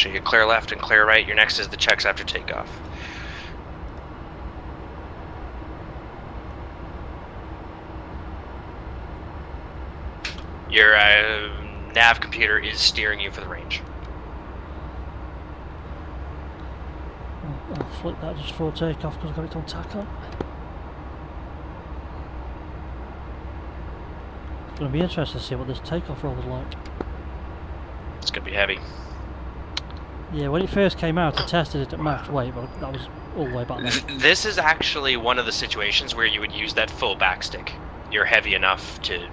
actually. You clear left and clear right. Your next is the checks after takeoff. Your nav computer is steering you for the range. I'll flick that just before takeoff because I've got it on tack on. It's going to be interesting to see what this takeoff roll is like. It's going to be heavy. Yeah, when it first came out, I tested it at max weight, but that was all the way back then. This is actually one of the situations where you would use that full backstick. You're heavy enough to...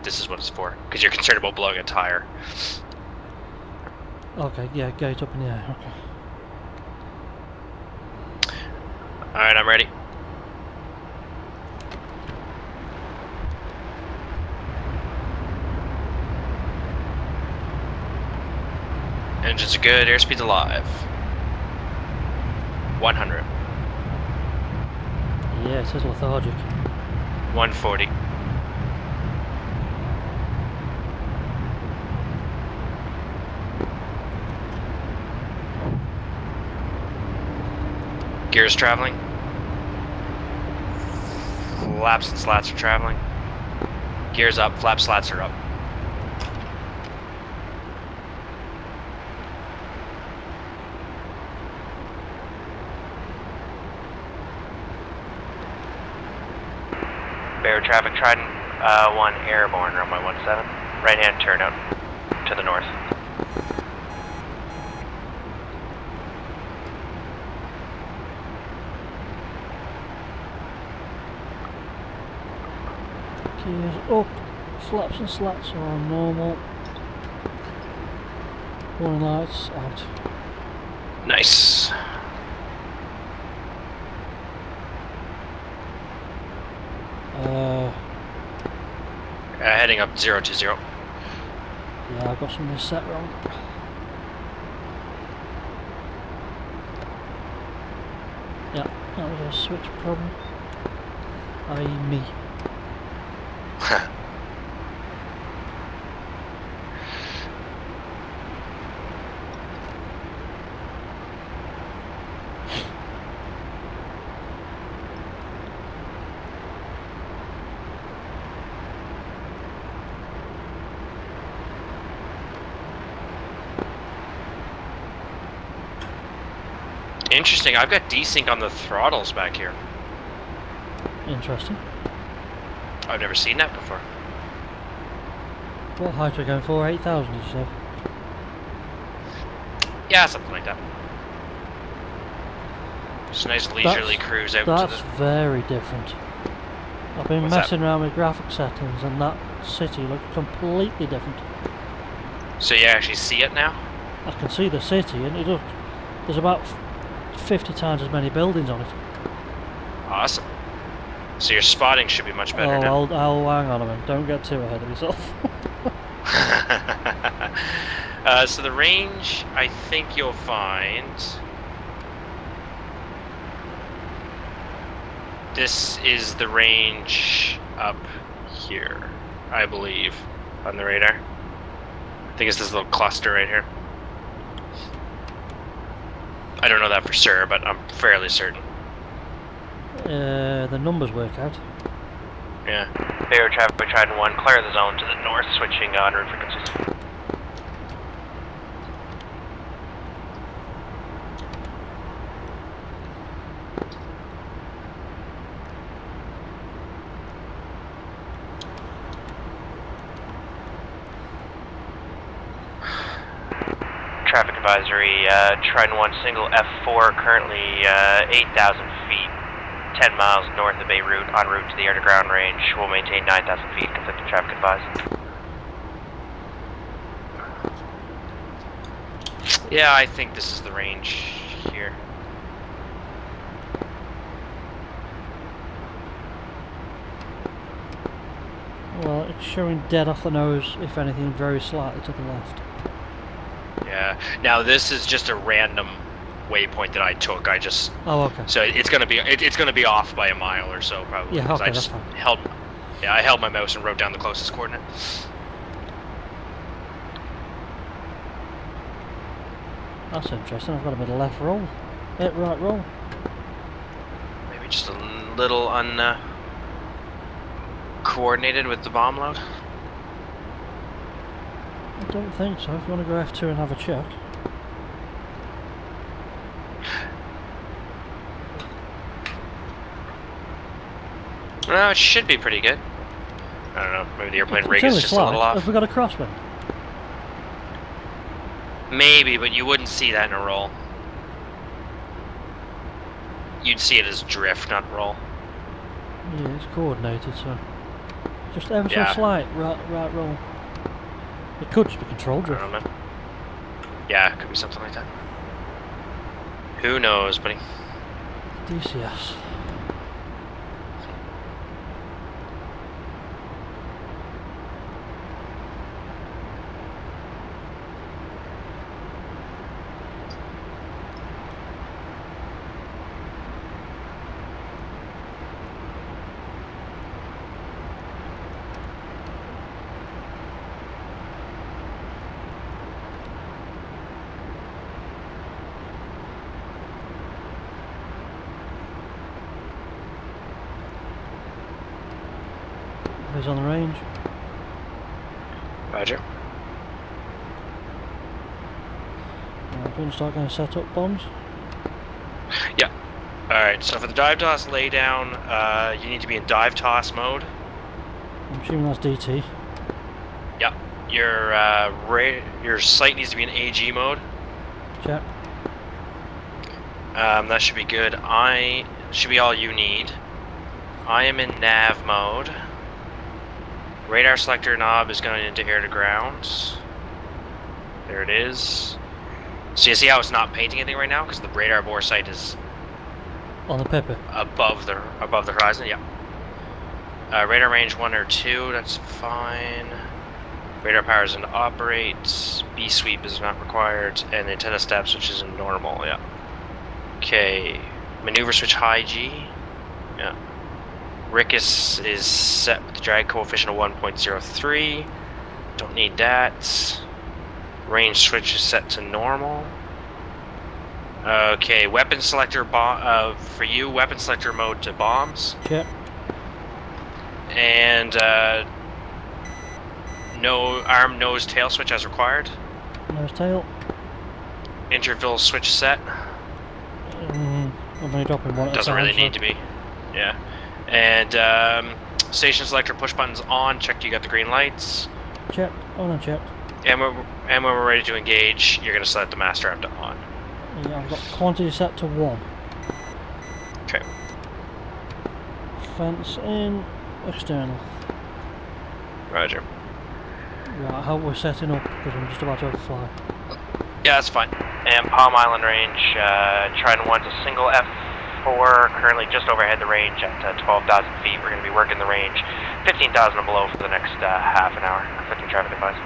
This is what it's for, because you're concerned about blowing a tire. Okay, yeah, gate up in the air, okay. Alright, I'm ready. Engines are good, airspeed's alive. 100. Yeah, it says lethargic. 140. Gears traveling. Flaps and slats are traveling. Gears up, flap slats are up. Bear traffic, Trident 1 airborne, runway 17. Right hand turnout to the north. Gears up, flaps and slats are on normal. Warning lights out. Nice. Heading up 020. Yeah, I've got some of this set wrong. Yeah, that was a switch problem. I.e. me. Interesting, I've got desync on the throttles back here. Interesting. I've never seen that before. What height are we going for? 8,000 did you say? Yeah, something like that. Just a nice leisurely cruise out to the... That's very different. I've been messing around with graphic settings and that city looked completely different. So you actually see it now? I can see the city and it looked... There's about 50 times as many buildings on it. Awesome. So your spotting should be much better now. I'll hang on a minute. Don't get too ahead of yourself. So the range, I think you'll find... This is the range up here, I believe, on the radar. I think it's this little cluster right here. I don't know that for sure, but I'm fairly certain. The numbers work out. Yeah. Bear traffic by Trident 1, clear the zone to the north, switching en route frequencies. Traffic advisory, Trident 1 single F4, currently 8,000 feet, 10 miles north of Beirut, en route to the air-to-ground range. We'll maintain 9,000 feet, conflicting traffic advised. Yeah, I think this is the range here. Well, it's showing dead off the nose, if anything, very slightly to the left. Yeah. Now this is just a random waypoint that I took. I just... Oh, okay. So it's gonna be off by a mile or so probably. Yeah, okay, I just that's fine. I held my mouse and wrote down the closest coordinate. That's interesting. I've got a bit of left roll. Right roll. Maybe just a little coordinated with the bomb load. I don't think so. If you want to go F2 and have a check. No, it should be pretty good. I don't know. Maybe the airplane rig is just a little off. Have we got a crosswind? Maybe, but you wouldn't see that in a roll. You'd see it as drift, not roll. Yeah, it's coordinated, so just ever so slight right roll. It could just be control drift. I don't know. Yeah, it could be something like that. Who knows, buddy? DCS. He's on the range. Roger. Do you want to start going to set up bombs? Yeah. Alright, so for the dive toss laydown, you need to be in dive toss mode. I'm assuming that's DT. Yeah. Your sight needs to be in AG mode. Check. That should be good. Should be all you need. I am in nav mode. Radar selector knob is going into air to ground. There it is. So you see how it's not painting anything right now because the radar bore sight is on the pipper above the horizon. Yeah. Radar range 1 or 2. That's fine. Radar power is in operate. B sweep is not required, and antenna step switch is in normal. Yeah. Okay. Maneuver switch high G. Yeah. Rickus is set with the drag coefficient of 1.03. Don't need that. Range switch is set to normal. Okay, weapon selector for you, weapon selector mode to bombs. Yep. And no arm, nose, tail switch as required. Nose, tail. Interval switch set. I'm only dropping one at a time. Doesn't really need to be. Yeah. And station selector push buttons on. Check you got the green lights. Check. On and check. And when we're ready to engage, you're going to select the master arm to on. Yeah, I've got quantity set to 1. Okay. Fence in. External. Roger. Right, I hope we're setting up because I'm just about to overfly. Yeah, that's fine. And Palm Island range, trying one to single F4, currently just overhead the range at 12,000 feet. We're going to be working the range 15,000 and below for the next half an hour. Conflicting traffic advice.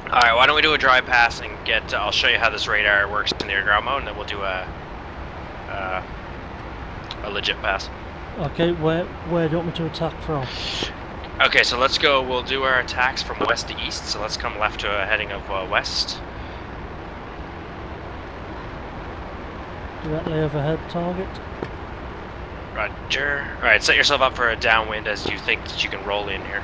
Alright, why don't we do a dry pass and I'll show you how this radar works in the air ground mode, and then we'll do a legit pass. Okay, where do you want me to attack from? Okay, so let's go. We'll do our attacks from west to east, so let's come left to a heading of west. Directly overhead target. Roger. Alright, set yourself up for a downwind as you think that you can roll in here.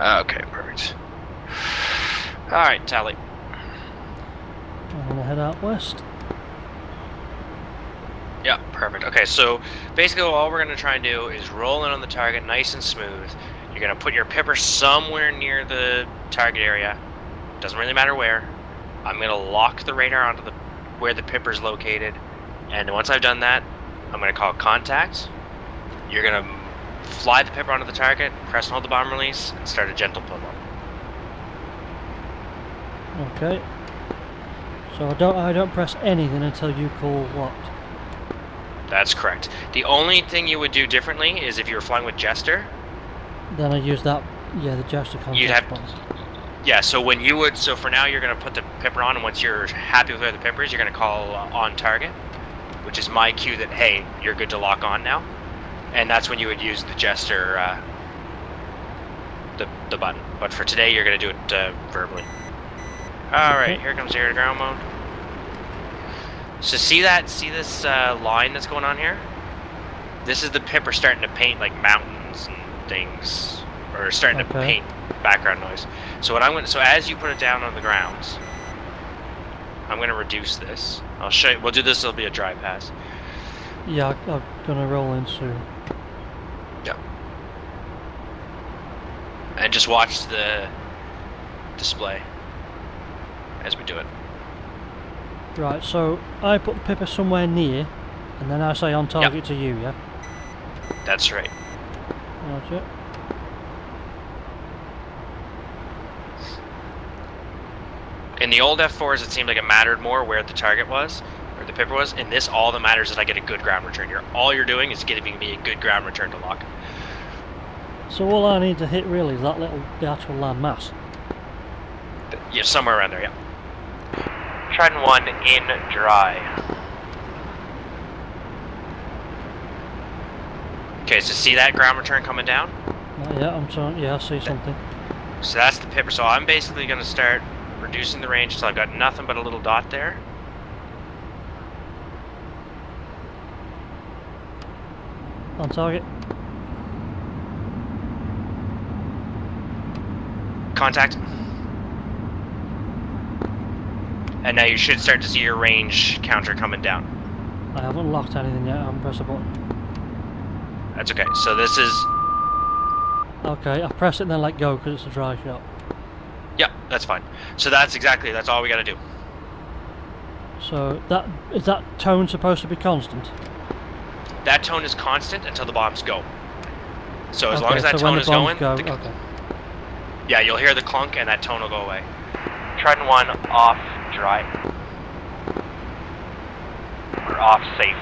Okay, perfect. Alright, tally. I'm gonna head out west. Yeah, perfect. Okay, so basically all we're going to try and do is roll in on the target nice and smooth. You're going to put your pipper somewhere near the target area. Doesn't really matter where. I'm going to lock the radar onto where the pipper's located. And once I've done that, I'm going to call contact. You're going to fly the pipper onto the target, press and hold the bomb release, and start a gentle pull-up. Okay. So I don't press anything until you call locked. That's correct. The only thing you would do differently is if you were flying with Jester. Then I use that, yeah, the Jester contact button. Yeah, so when you would, so for now you're going to put the pipper on, and once you're happy with where the pipper is, you're going to call on target, which is my cue that, hey, you're good to lock on now. And that's when you would use the Jester, the button. But for today, you're going to do it verbally. Alright, here comes the air to ground mode. So see this line that's going on here? This is the pipper starting to paint like mountains and things, or starting to paint background noise. So so as you put it down on the ground, I'm gonna reduce this. I'll show you. We'll do this. It'll be a dry pass. Yeah, I'm gonna roll in soon. Yeah. And just watch the display as we do it. Right, so I put the pipper somewhere near, and then I say on target to you, yeah? That's right. Roger. In the old F4s, it seemed like it mattered more where the target was, or the pipper was. In this, all that matters is I get a good ground return. All you're doing is giving me a good ground return to lock. So all I need to hit really is the actual land mass? Yeah, somewhere around there, yeah. Trident 1 in dry. Okay, so see that ground return coming down? Yeah, I'm trying. Yeah, I see something. So that's the pipper. So I'm basically going to start reducing the range until I've got nothing but a little dot there. On target. Contact. And now you should start to see your range counter coming down. I haven't locked anything yet. I haven't pressed a button. That's okay. So this is... Okay, I press it and then let go because it's a dry shot. Yeah, that's fine. So that's all we got to do. So is that tone supposed to be constant? That tone is constant until the bombs go. So as long as that tone is going... Okay. Yeah, you'll hear the clunk and that tone will go away. Trident 1 off dry. Or off safe.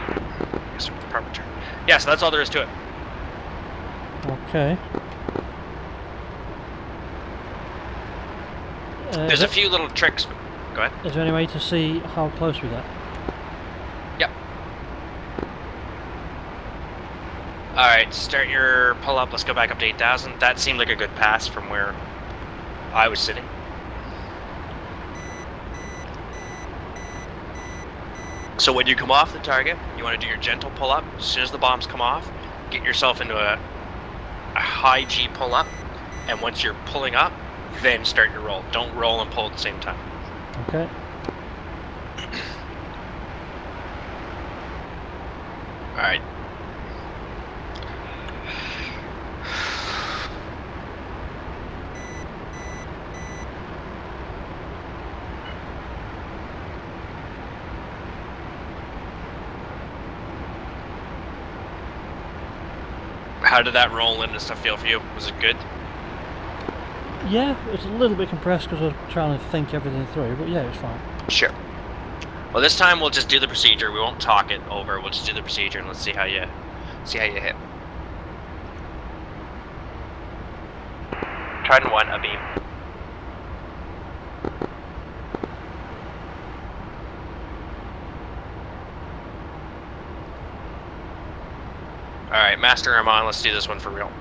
Yes, proper turn. Yeah, so that's all there is to it. Okay. There's a few little tricks. Go ahead. Is there any way to see how close we get? Yep. Alright, start your pull up. Let's go back up to 8,000. That seemed like a good pass from where I was sitting. So when you come off the target, you want to do your gentle pull up. As soon as the bombs come off, get yourself into a high G pull up. And once you're pulling up, then start your roll. Don't roll and pull at the same time. Okay. Alright. How did that roll in and stuff feel for you? Was it good? Yeah, it's a little bit compressed because I was trying to think everything through, but yeah, it's fine. Sure. Well, this time we'll just do the procedure. We won't talk it over. We'll just do the procedure and let's see how you hit. Trident 1 abeam. Alright, Master Armand, let's do this one for real.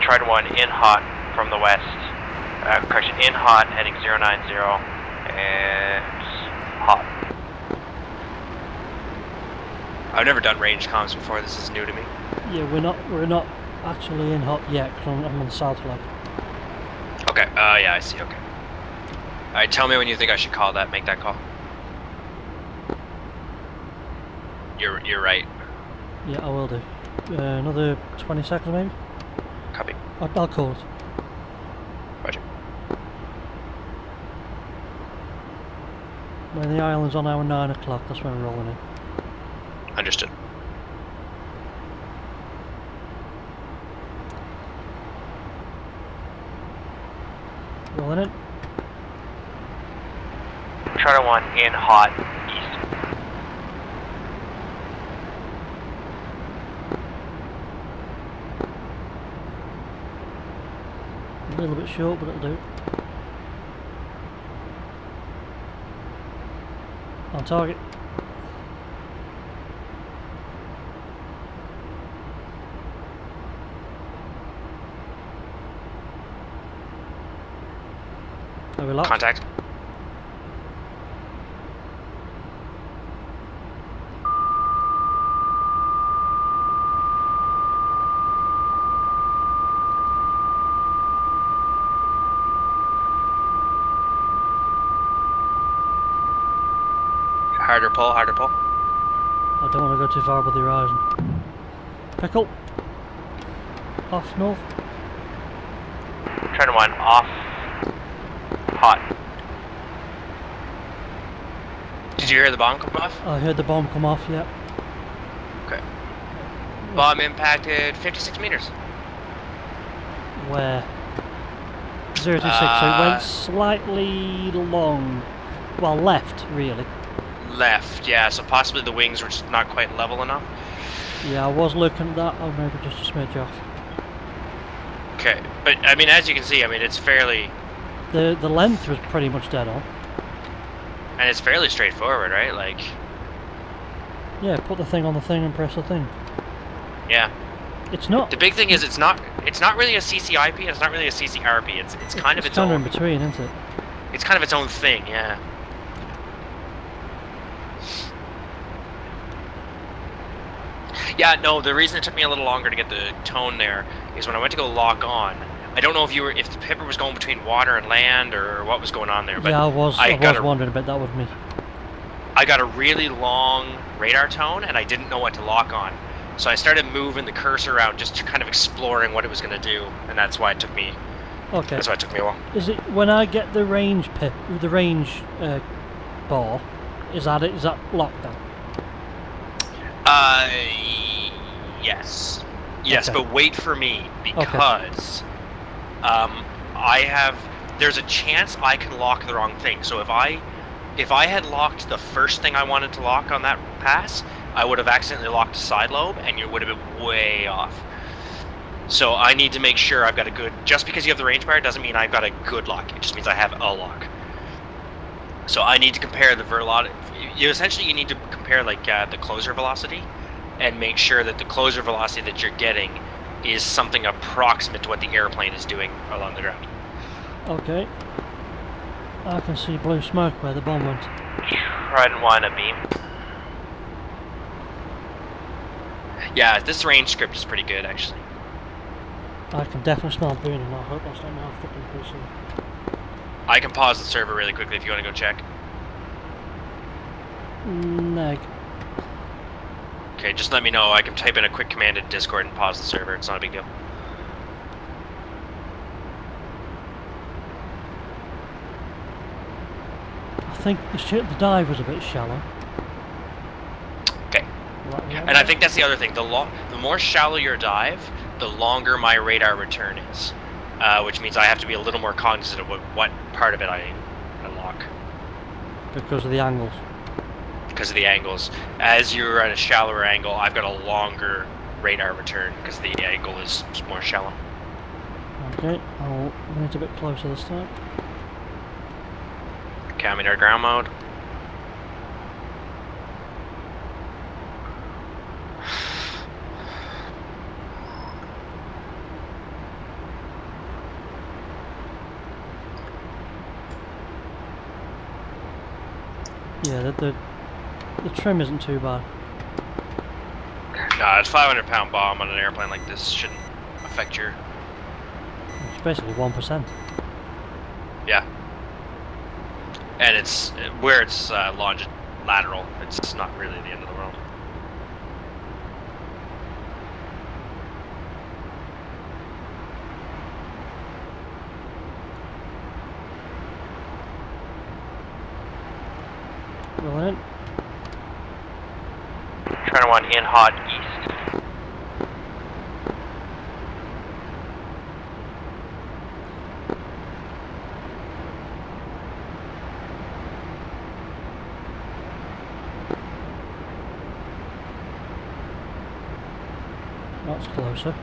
Trident 1 in hot from the west. Correction, in hot, heading 090, and hot. I've never done range comms before. This is new to me. Yeah, we're not actually in hot yet because I'm on the south leg. Okay. Yeah, I see. Okay. All right. Tell me when you think I should call that. Make that call. You're right. Yeah, I will do. Another 20 seconds maybe? Copy. I'll call it. Roger. When the island's on our 9 o'clock, that's when we're rolling in. Understood. Rolling in. Charter 1 in hot east. A little bit short, but it'll do. On target. Are we locked? Contact. Harder pull, harder pull. I don't want to go too far above the horizon. Pickle. Off north. Charter 1 off. Hot. Did you hear the bomb come off? I heard the bomb come off, yeah. Okay. Bomb impacted 56 meters. Where? 0 to 6, so it went slightly long. Well, left, really. Left, yeah, so possibly the wings were just not quite level enough. Yeah, I was looking at that, or maybe just a smidge off. Okay, but I mean, as you can see, I mean, it's fairly... The length was pretty much dead on. And it's fairly straightforward, right? Like... Yeah, put the thing on the thing and press the thing. Yeah. It's not. The big thing is it's not really a CCIP, and it's not really a CCRP, it's kind of its kind own... of in between, isn't it? It's kind of its own thing, yeah. Yeah, no, the reason it took me a little longer to get the tone there is when I went to go lock on. I don't know if the pipper was going between water and land or what was going on there, but yeah, I was wondering about that with me. I got a really long radar tone and I didn't know what to lock on. So I started moving the cursor around, just kind of exploring what it was going to do, and that's why it took me. Okay. That's why it took me a while. Is it when I get the range bar? Is that locked then? Yes. Yes, Okay. but wait for me, because there's a chance I can lock the wrong thing. So if I had locked the first thing I wanted to lock on that pass, I would have accidentally locked the side lobe, and you would have been way off. So I need to make sure I've got a good... Just because you have the range bar doesn't mean I've got a good lock. It just means I have a lock. So I need to compare the velocity. You need to compare like the closer velocity, and make sure that the closer velocity that you're getting is something approximate to what the airplane is doing along the ground. Okay. I can see blue smoke where the bomb went. Trident 1 a beam. Yeah, this range script is pretty good actually. I can definitely smell burning. I hope that's not my fucking PC. I can pause the server really quickly if you want to go check. Neg. Okay, just let me know. I can type in a quick command in Discord and pause the server. It's not a big deal. I think the dive was a bit shallow. Okay. Like And I think that's the other thing. The more shallow your dive, the longer my radar return is. Which means I have to be a little more cognizant of what part of it I lock. Because of the angles. Because of the angles. As you're at a shallower angle, I've got a longer radar return because the angle is more shallow. Okay, I'll bring it a bit closer this time. Okay, I'm in air ground mode. Yeah, the trim isn't too bad. A 500-pound bomb on an airplane like this shouldn't affect your... It's basically 1%. Yeah. And it's where it's lateral. It's not really the end of the world. Rolling in. Trying to 1 in hot east. That's closer.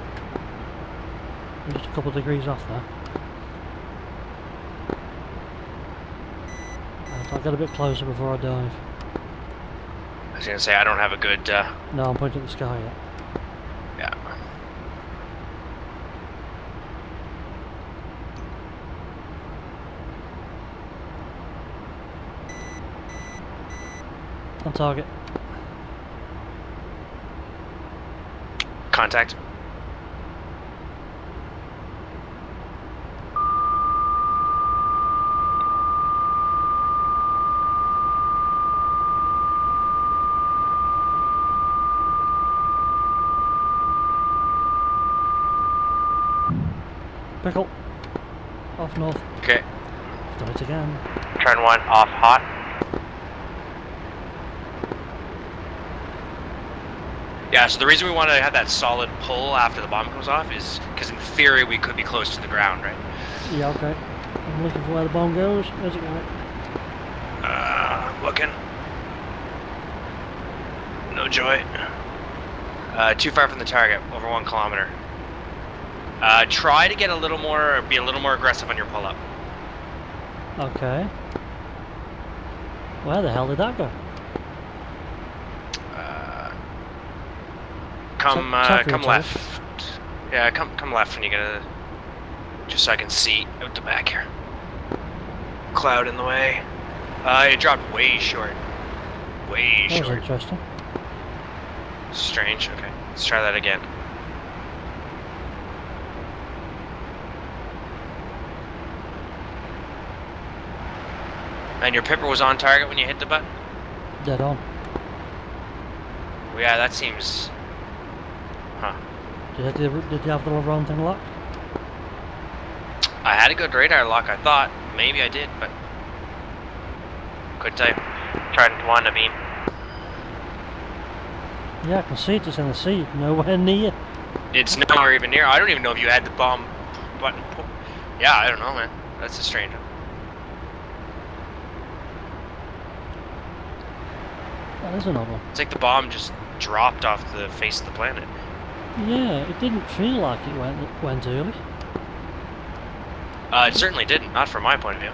I'm just a couple of degrees off there. Right, I'll get a bit closer before I dive. I was gonna say I don't have a good. No, I'm pointing at the sky yet. Yeah. On target. Contact. Pickle. Off north. Okay. Done it again. Trying 1 off hot. Yeah, so the reason we want to have that solid pull after the bomb comes off is because in theory we could be close to the ground, right? Yeah, okay. I'm looking for where the bomb goes. Where's it going? Looking. No joy. Too far from the target, over 1 kilometer. Try to get a little more, be a little more aggressive on your pull-up. Okay. Where the hell did that go? Come Tucker left. Yeah, come left when you get a... Just so I can see out the back here. Cloud in the way. It dropped way short. Way That was short. interesting. Strange. Okay, let's try that again. And your pipper was on target when you hit the button? Dead on. Well, yeah, that seems... Huh. Did you have the wrong thing locked? I had a good radar lock, I thought. Maybe I did, but... Couldn't tell you. Trying 1 abeam. Yeah, I can see it. It's in the sea. Nowhere near. It's nowhere even near. I don't even know if you had the bomb button. Yeah, I don't know, man. That's a strange one. That is an odd one. It's like the bomb just dropped off the face of the planet. Yeah, it didn't feel like it went early. It certainly didn't, not from my point of view.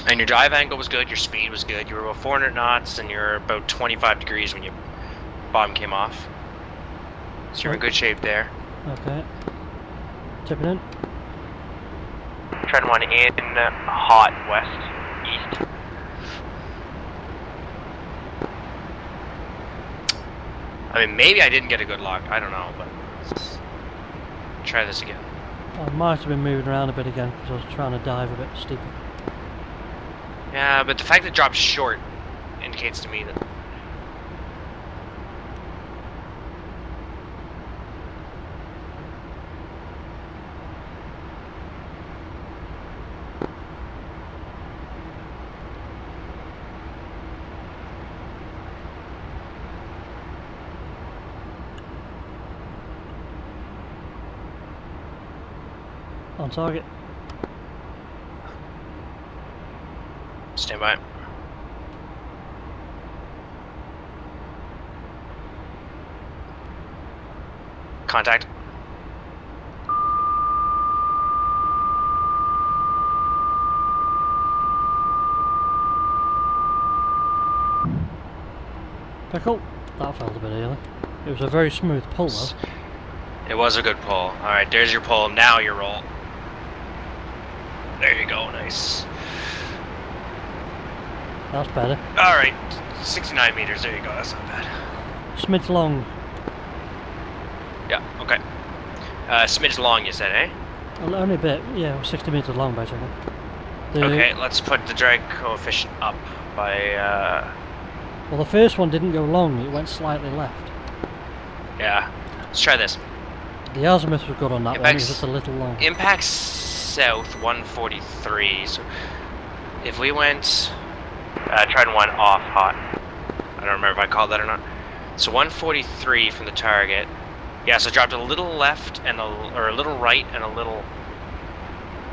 And your dive angle was good, your speed was good, you were about 400 knots, and you're about 25 degrees when your bomb came off. So you're in good shape there. Okay. Tipping in. Trying 1 in hot west, east. I mean, maybe I didn't get a good lock, I don't know, but let's try this again. I might have been moving around a bit again because I was trying to dive a bit steeper. Yeah, but the fact that it dropped short indicates to me that... On target. Stand by. Contact. Pickle. That felt a bit early. It was a very smooth pull though. It was a good pull. Alright, there's your pull. Now your roll. There you go. Nice. That's better. Alright, 69 meters. There you go. That's not bad. Smidge long. Yeah, okay. Smidge long, you said, eh? Well, only a bit. Yeah, it was 60 meters long basically. Okay, let's put the drag coefficient up by, Well, the first one didn't go long. It went slightly left. yeah. Let's try this. The azimuth was good on that one. It was just a little long. Impacts south 143. So if we went, Trident 1 off hot. I don't remember if I called that or not. So 143 from the target. Yeah, so dropped a little left and or a little right and a little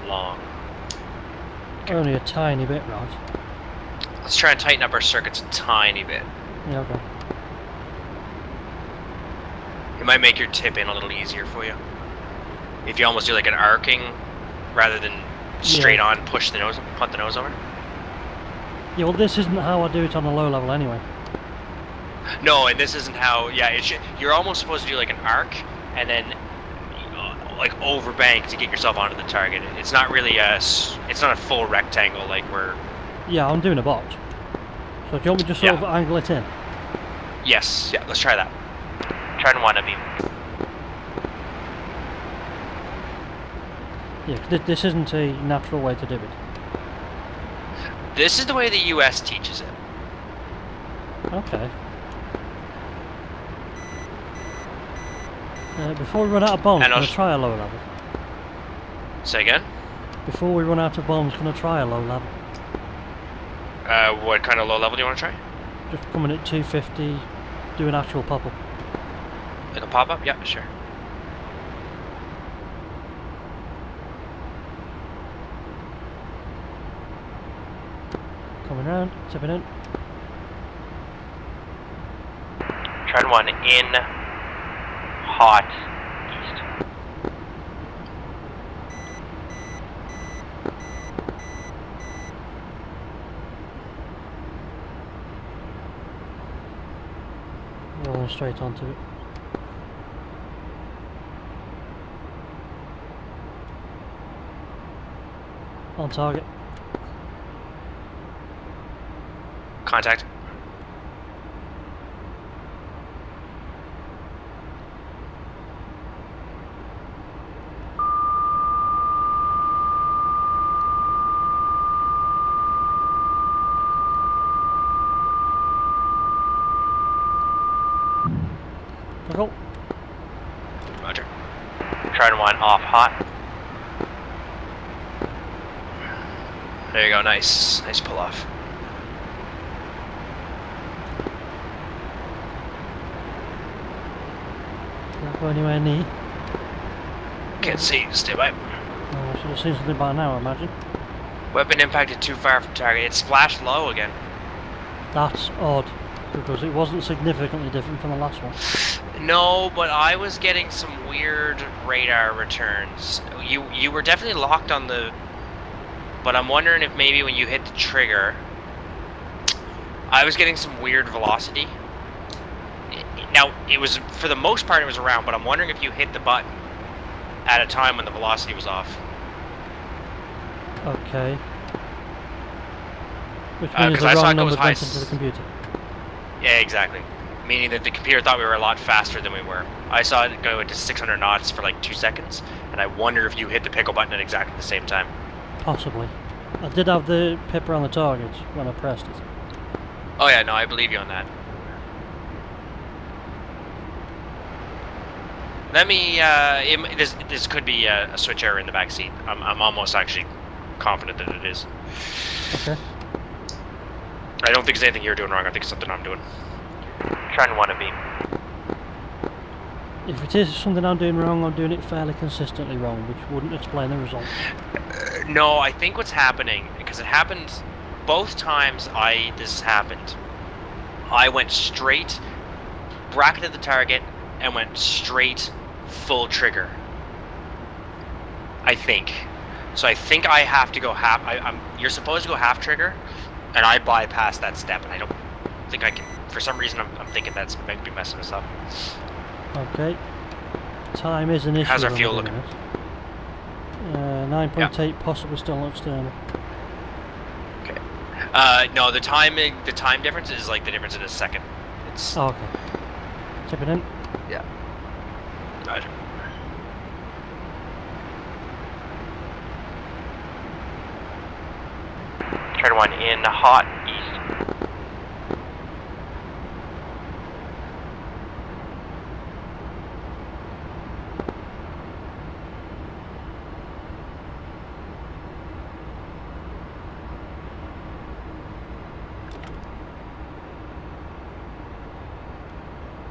long. Only a tiny bit, right? Let's try and tighten up our circuits a tiny bit. Yeah, okay. It might make your tip in a little easier for you. If you almost do like an arcing rather than straight on punt the nose over. Yeah, well, this isn't how I do it on a low level anyway. No, and this isn't how. Yeah, you're almost supposed to do like an arc and then like overbank to get yourself onto the target. It's not really it's not a full rectangle like we're. Yeah, I'm doing a box. So do you want me to just sort of angle it in? Yes. Yeah. Let's try that. Trident 1 a beam. Yeah, 'cause this isn't a natural way to do it. This is the way the US teaches it. Okay. Before we run out of bombs, can I try a low level? Say again? Before we run out of bombs, can I try a low level? What kind of low level do you want to try? Just coming at 250, do an actual pop-up. Like a pop-up? Yeah, sure. Coming round, tipping in. Trident 1 in hot east. Rolling straight onto it. On target. Contact. Go. Roger. Trident 1 off hot. There you go, nice. Nice pull off. Not go anywhere near. Can't see, stay by. I should have seen something by now, I imagine. Weapon impacted too far from target. It splashed low again. That's odd, because it wasn't significantly different from the last one. No, but I was getting some weird radar returns. You were definitely locked on the... But I'm wondering if maybe when you hit the trigger... I was getting some weird velocity. Now, it was, for the most part, it was around, but I'm wondering if you hit the button at a time when the velocity was off. Okay. Which means the wrong numbers went into the computer. Yeah, exactly. Meaning that the computer thought we were a lot faster than we were. I saw it go into 600 knots for like 2 seconds, and I wonder if you hit the pickle button at exactly the same time. Possibly. I did have the pipper on the target when I pressed it. Oh yeah, no, I believe you on that. Let me, this could be a switch error in the back seat. I'm almost actually confident that it is. Okay. I don't think it's anything you're doing wrong, I think it's something I'm doing. Trident 1 a beam. If it is something I'm doing wrong, I'm doing it fairly consistently wrong, which wouldn't explain the result. No, I think what's happening, because it happened both times this happened, I went straight, bracketed the target, and went straight full trigger. I think. So I think I have to go half. You're supposed to go half trigger, and I bypassed that step, and I don't think I can. For some reason, I'm thinking that's might be messing us up. Okay. Time is an issue. How's our fuel looking? 9.8, possibly still external. Okay. No, the time difference is like the difference in a second. It's. Oh, okay. Tip it in. Yeah. Roger. Turn 1 in hot east.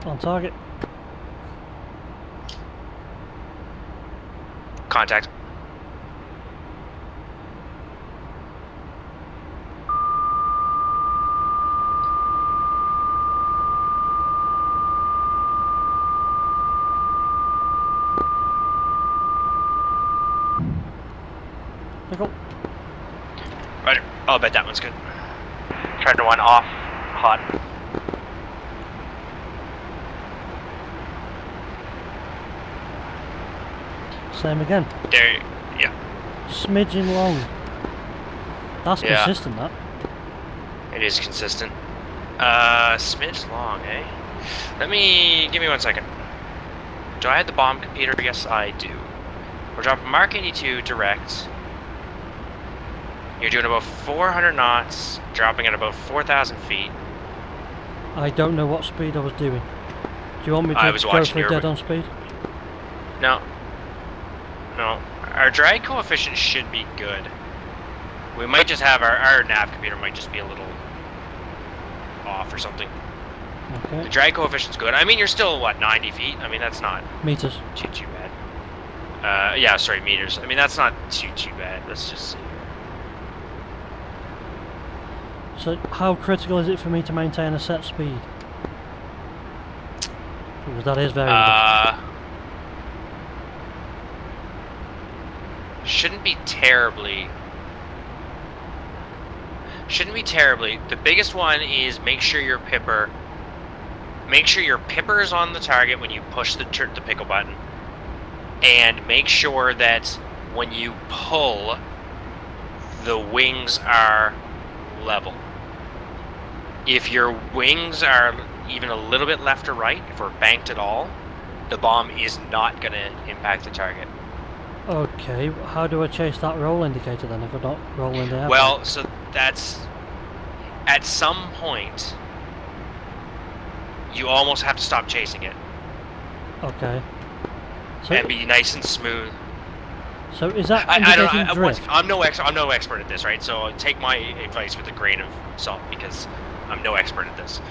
On target. Contact. Pick up. Roger. Oh, I bet that one's good. Turn 1 off hot. Same again. There. Yeah. Smidgen long. That's Yeah. consistent, that. It is consistent. Smidge long, eh? Give me 1 second. Do I have the bomb computer? Yes, I do. We're dropping Mark 82 direct. You're doing about 400 knots, dropping at about 4,000 feet. I don't know what speed I was doing. Do you want me to I was go watching for your- dead on speed? No. No. Our drag coefficient should be good. We might just have our nav computer might just be a little off or something. Okay. The drag coefficient's good. I mean, you're still, what, 90 feet? I mean, that's not Meters. too bad. Yeah, sorry, meters. I mean, that's not too bad. Let's just see. So how critical is it for me to maintain a set speed? Because that is variable. Shouldn't be terribly. The biggest one is make sure your pipper is on the target when you push the pickle button, and make sure that when you pull, the wings are level. If your wings are even a little bit left or right, if we're banked at all, the bomb is not going to impact the target. Okay, how do I chase that roll indicator then if I'm not rolling the airplane? Well, so that's at some point you almost have to stop chasing it Okay. So, and be nice and smooth. so is that I don't. indicating drift? I'm no expert at this, right? So take my advice with a grain of salt because I'm no expert at this.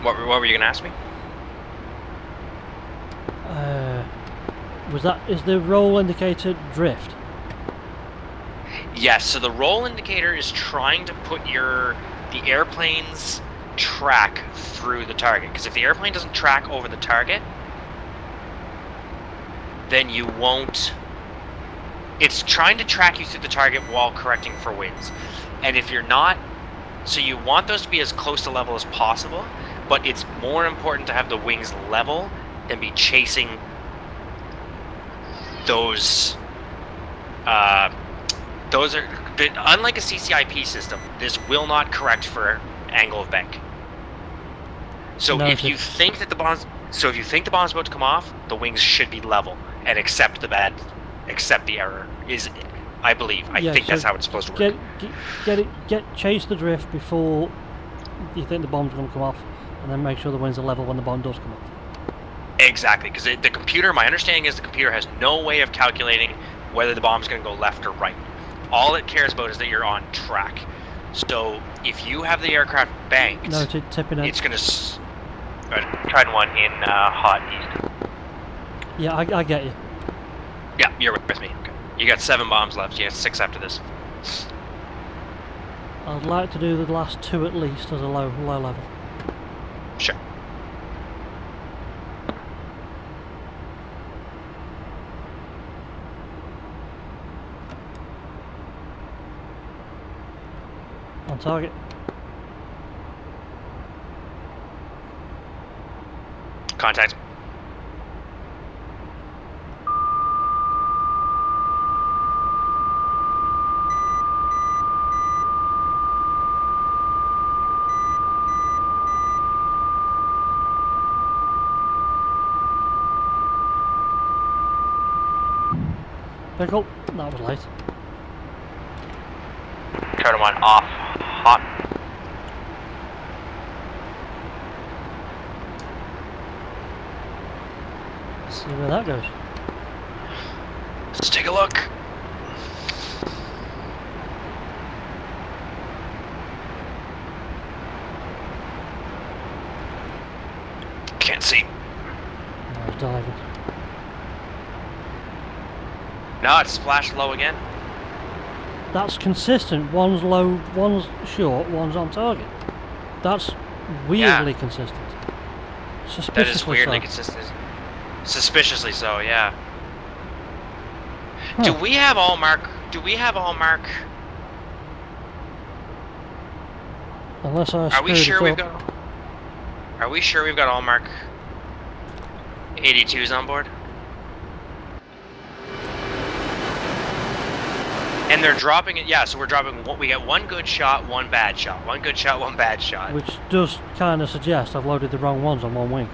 What were you gonna ask me? Is the roll indicator drift? Yes. So the roll indicator is trying to put the airplane's track through the target. Because if the airplane doesn't track over the target, then you won't. It's trying to track you through the target while correcting for winds. And if you're not, so you want those to be as close to level as possible. But it's more important to have the wings level than be chasing those. Those are unlike a CCIP system. This will not correct for angle of bank. So No, if you think that the bomb's about to come off, the wings should be level and accept the error. I believe. I think that's how it's supposed to work. Chase the drift before you think the bomb's going to come off, and then make sure the wings are level when the bomb does come off. Exactly, because the computer, my understanding is the computer has no way of calculating whether the bomb's going to go left or right. All it cares about is that you're on track. So if you have the aircraft banked, tipping it. it's going to. Try 1 in hot east. Yeah, I get you. Yeah, you're with me. Okay. You got 7 bombs left. You got 6 after this. I'd like to do the last 2 at least as a low level. Sure. On target. Contact. Pickle. That was late. Turn 1 off. Hot. Let's see where that goes. Let's take a look. Can't see. I was diving. No, it's splashed low again. That's consistent. One's low, one's short, one's on target. That's weirdly consistent. Suspiciously That is weirdly so. consistent. Suspiciously so, yeah. Huh. Do we have all mark? Do we have all mark? Unless I Are we screwed sure it we've up. got? Are we sure we've got all mark 82s on board? And they're dropping it. Yeah, so we're dropping. We get one good shot, one bad shot. One good shot, one bad shot. Which does kind of suggest I've loaded the wrong ones on one wing.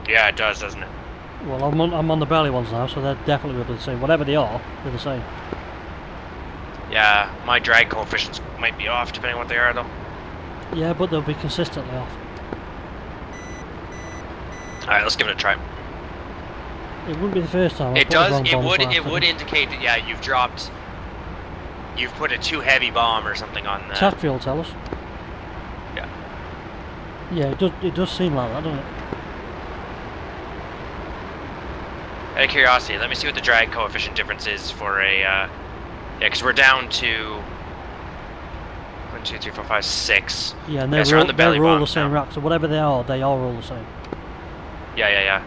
Yeah, it does, doesn't it? Well, I'm on the belly ones now, so they're definitely will be the same. Whatever they are, they're the same. Yeah, my drag coefficients might be off depending on what they are, though. Yeah, but they'll be consistently off. All right, let's give it a try. It wouldn't be the first time. It does. It would indicate that you've dropped. You've put a too heavy bomb or something on the. Tac fuel, tell us. Yeah. Yeah, it does seem like that, doesn't it? Out of curiosity, let me see what the drag coefficient difference is for a. Yeah, because we're down to. 1, 2, 3, 4, 5, 6. Yeah, and Yes, they're we're all, on the belly they're all the bombs same now. rack, so whatever they are all the same. Yeah.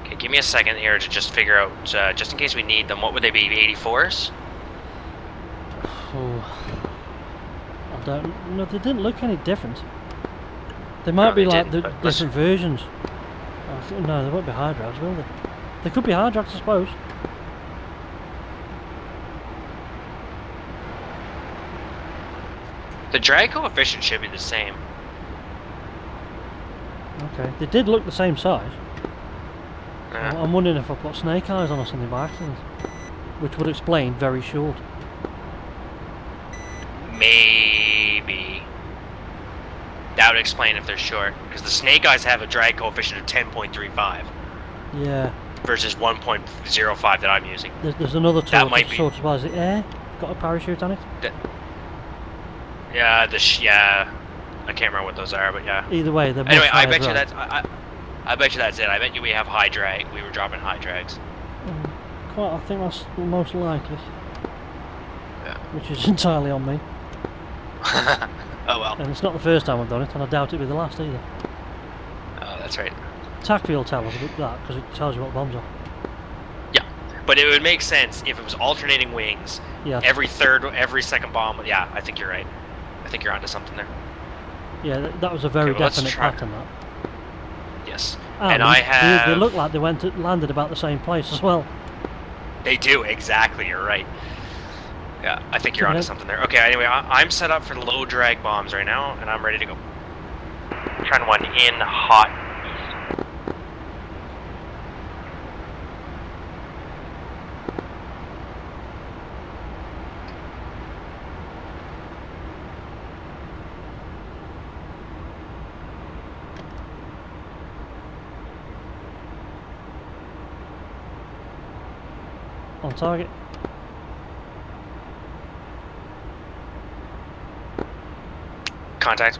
Okay, give me a second here to just figure out, just in case we need them. What would they be? 84s? Oh, I don't know. They didn't look any different. They might No, be they like didn't, the but let's- different versions. No, they won't be Hydrax, will they? They could be Hydrax, I suppose. The drag coefficient should be the same. Okay, they did look the same size. Yeah. I'm wondering if I put snake eyes on or something by accident, which would explain very short. Maybe. That would explain if they're short, because the snake eyes have a drag coefficient of 10.35 Yeah, versus 1.05 that I'm using. there's another That tool might to be- sort of buy. Is it air? Got a parachute on it? Yeah, yeah. I can't remember what those are, but yeah. Either way, they're Anyway, much I higher bet you drag. that's I bet you that's it. I bet you we have high drag. We were dropping high drags. Quite, I think that's most likely. Yeah. Which is entirely on me. Oh well. And it's not the first time I've done it, and I doubt it'll be the last either. Oh, that's right. Tac fuel tells us about that, because it tells you what bombs are. Yeah, but it would make sense if it was alternating wings. Yeah. Every second bomb. Yeah, I think you're right. I think you're onto something there. Yeah, that was a very Okay, well, let's definite try. pattern, that. Yes. And I they have. look like they landed about the same place as well. They do, exactly, you're right. Yeah, I think you're Okay. onto something there. Okay, anyway, I'm set up for low drag bombs right now, and I'm ready to go. Trend 1 in, hot, east. On target. Contact.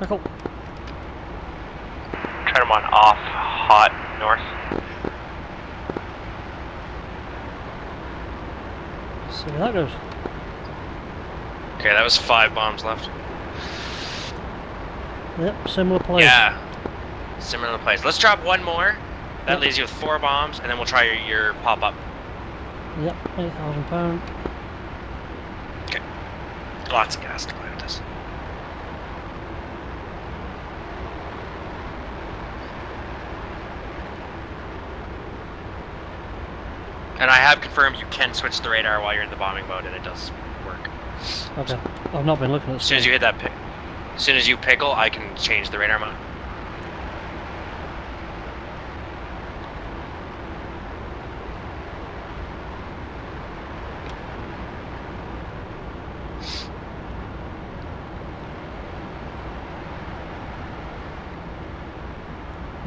Back up. Try them on off, hot, north. See where that goes. Okay, that was 5 bombs left. Yep, similar place. Yeah. Similar place. Let's drop one more. That Yep. leaves you with 4 bombs, and then we'll try your pop-up. Yep, £8,000. Okay. Lots of gas to play with this. And I have confirmed you can switch the radar while you're in the bombing mode, and it does work. Okay. I've not been looking at As soon as you hit that pick, as soon as you pickle, I can change the radar mode.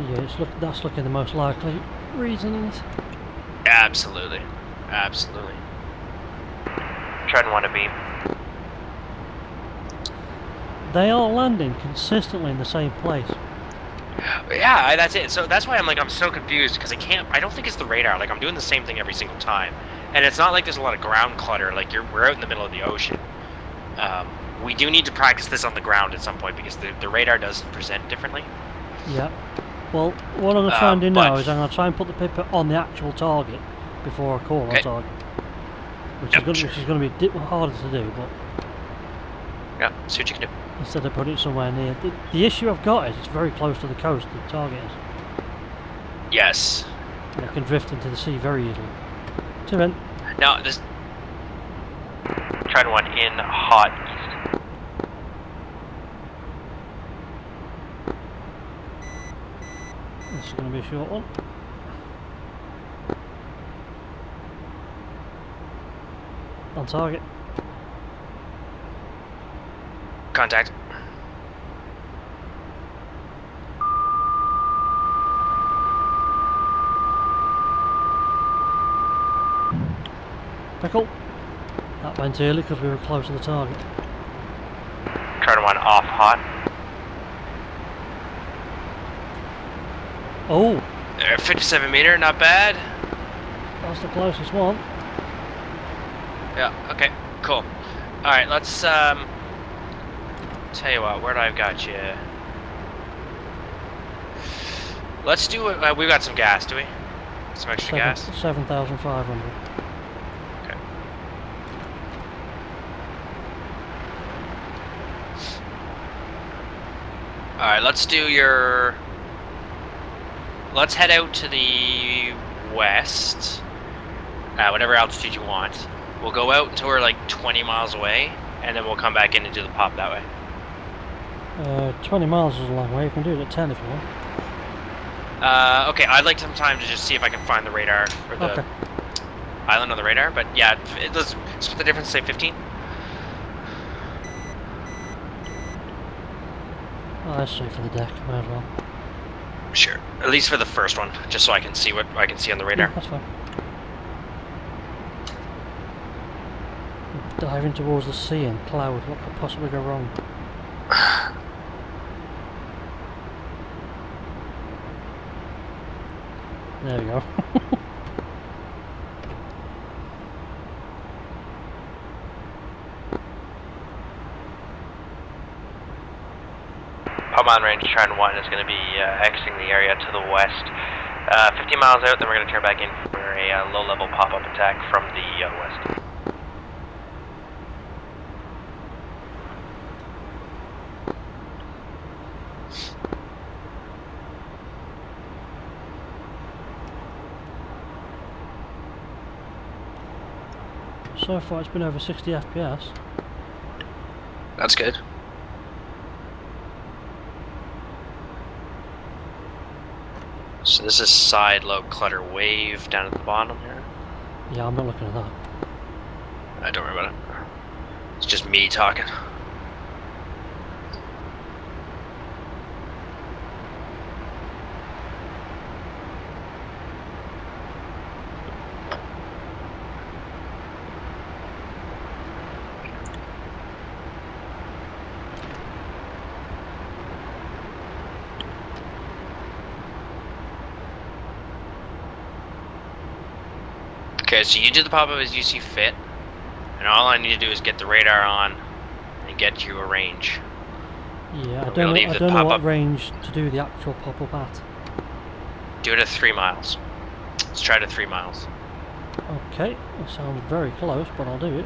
Yeah, that's looking the most likely reason in this. Absolutely. Absolutely. Trying one to beam. They are landing consistently in the same place. Yeah, that's it. So that's why I'm so confused, because I don't think it's the radar. Like, I'm doing the same thing every single time. And it's not like there's a lot of ground clutter. Like, we're out in the middle of the ocean. We do need to practice this on the ground at some point, because the radar does present differently. Yeah. Well, what I'm going to try and do now is I'm going to try and put the pipper on the actual target before I call on target. Which is going to be harder to do, but... Yeah, see what you can do. Instead of putting it somewhere near. The issue I've got is it's very close to the coast, the target is. Yes. And it can drift into the sea very easily. Two in. Now, this... Trying one in, hot, east. This is going to be a short one. On target. Contact. Pickle. That went early because we were close to the target. Trying one off, hot. Oh! 57 meter, not bad. That's the closest one. Yeah, okay, cool. Alright, let's, tell you what, where do I got you? Let's do it, we've got some gas, do we? Some extra gas? 7,500. Okay. Alright, let's do your... Let's head out to the west, whatever altitude you want. We'll go out until we're like 20 miles away, and then we'll come back in and do the pop that way. 20 miles is a long way. You can do it at 10 if you want. Okay, I'd like some time to just see if I can find the radar, or the island on the radar, but yeah, let's split the difference, say 15. Oh, that's straight for the deck, might as well. Sure, at least for the first one, just so I can see what I can see on the radar. Yeah, that's fine. Diving towards the sea and cloud, what could possibly go wrong? There we go. Pop on range, trying one is going to be exiting the area to the west. 50 miles out, then we're going to turn back in for a low-level pop-up attack from the west. So far it's been over 60 FPS. That's good. So this is side low clutter wave down at the bottom here. Yeah, I'm not looking at that. Don't worry about it. It's just me talking. Okay, so you do the pop-up as you see fit, and all I need to do is get the radar on and get you a range. Yeah, I don't know what range to do the actual pop-up at. Do it at 3 miles. Let's try it at 3 miles. Okay, that sounds very close, but I'll do it.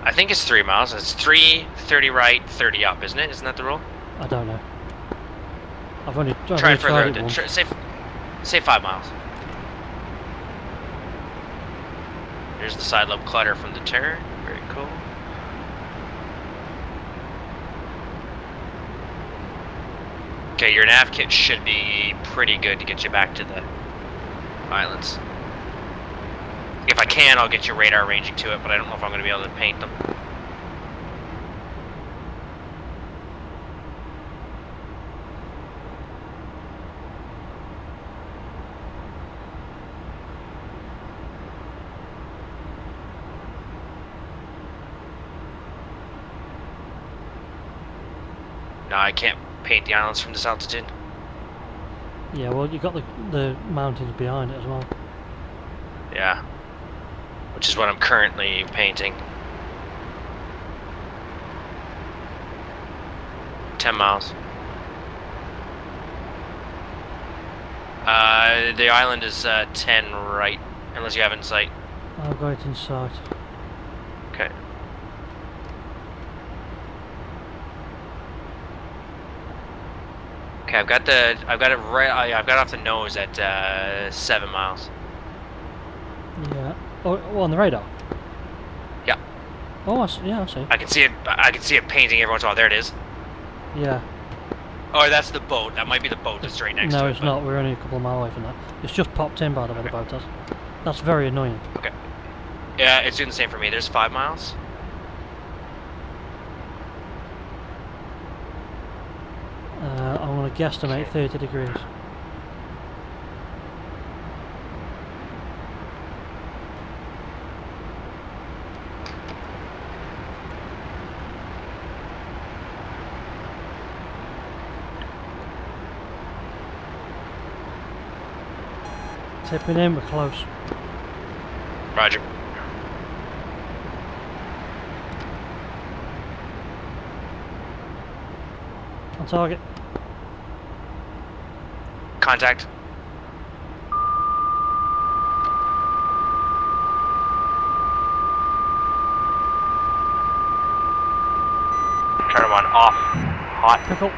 I think it's 3 miles. It's 3, 30 right, 30 up, isn't it? Isn't that the rule? I don't know. I've only Try it further. tried it once. Say 5 miles. Here's the side lobe clutter from the turn. Very cool. Okay, your nav kit should be pretty good to get you back to the islands. If I can, I'll get your radar ranging to it, but I don't know if I'm going to be able to paint them. No, I can't paint the islands from this altitude. Yeah, well, you got the mountains behind it as well. Yeah. Which is what I'm currently painting. 10 miles. The island is 10 right, unless you have it in sight. I've got it in sight. Okay. Okay, I've got it right. I've got it off the nose at 7 miles. Yeah. Oh, on the radar. Yeah. Oh, I see. I can see it. I can see it painting every once in a while. There it is. Yeah. Oh, that's the boat. That might be the boat that's right next to it. No, it's not. We're only a couple of miles away from that. It's just popped in, by the way, the boat does. That's very annoying. Okay. Yeah, it's doing the same for me. There's 5 miles. I'm going to guesstimate 30 degrees. Tipping in, we're close. Roger. On target. Contact. Turn one off. Hot. Pickle.